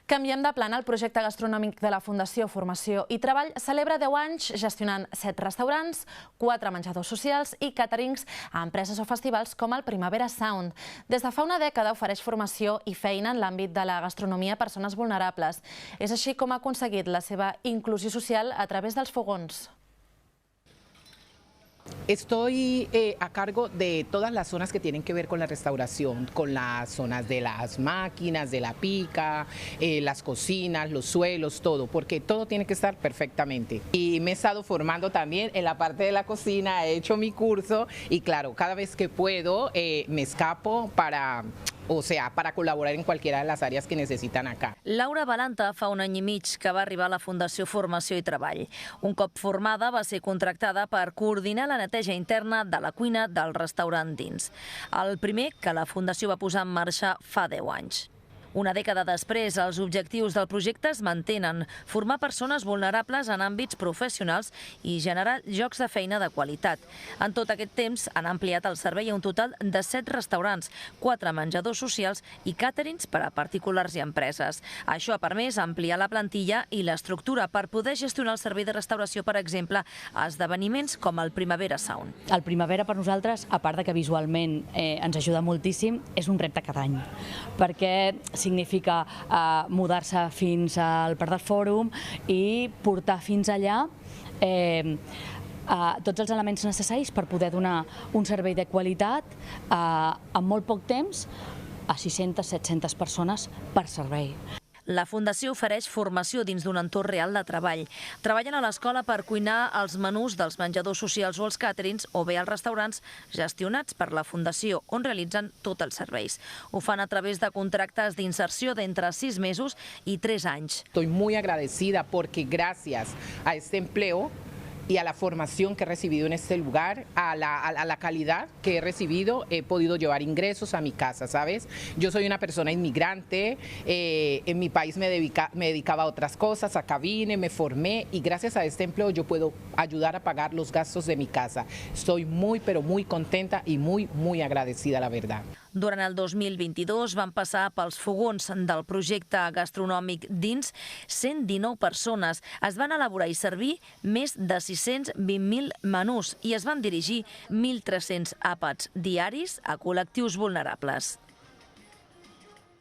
Canviem de plana. El projecte gastronòmic de la Fundació Formació i Treball celebra 10 anys gestionant 7 restaurants, 4 menjadors socials i càterings a empreses o festivals com el Primavera Sound. Des de fa una dècada ofereix formació i feina en l'àmbit de la gastronomia a persones vulnerables. És així com ha aconseguit la seva inclusió social a través dels fogons. Estoy a cargo de todas las zonas que tienen que ver con la restauración, con las zonas de las máquinas, de la pica, las cocinas, los suelos, todo, porque todo tiene que estar perfectamente. Y me he estado formando también en la parte de la cocina, he hecho mi curso y claro, cada vez que puedo me escapo para col·laborar en cualquiera de les àrees que necessiten acá. Laura Balanta fa un any i mig que va arribar a la Fundació Formació i Treball. Un cop formada va ser contractada per coordinar la neteja interna de la cuina del restaurant dins. El primer que la Fundació va posar en marxa fa 10 anys. Una dècada després, els objectius del projecte es mantenen: formar persones vulnerables en àmbits professionals i generar llocs de feina de qualitat. En tot aquest temps han ampliat el servei a un total de 7 restaurants, 4 menjadors socials i càterings per a particulars i empreses. Això ha permès ampliar la plantilla i l'estructura per poder gestionar el servei de restauració, per exemple, a esdeveniments com el Primavera Sound. El Primavera per nosaltres, a part de que visualment ens ajuda moltíssim, és un repte cada any, perquè significa mudar-se fins al Parc del Fòrum i portar fins allà tots els elements necessaris per poder donar un servei de qualitat en molt poc temps a 600-700 persones per servei. La Fundació ofereix formació dins d'un entorn real de treball. Treballen a l'escola per cuinar els menús dels menjadors socials o els càterings o bé als restaurants gestionats per la Fundació, on realitzen tots els serveis. Ho fan a través de contractes d'inserció d'entre 6 mesos i 3 anys. Estoy muy agradecida porque gracias a este empleo y a la formación que he recibido en este lugar, a la calidad que he recibido, he podido llevar ingresos a mi casa, ¿sabes? Yo soy una persona inmigrante, en mi país me dedicaba a otras cosas, acá vine, me formé y gracias a este empleo yo puedo ayudar a pagar los gastos de mi casa. Estoy muy, pero muy contenta y muy, muy agradecida, la verdad. Durant el 2022 van passar pels fogons del projecte gastronòmic dins 119 persones. Es van elaborar i servir més de 620.000 menús i es van dirigir 1.300 àpats diaris a col·lectius vulnerables.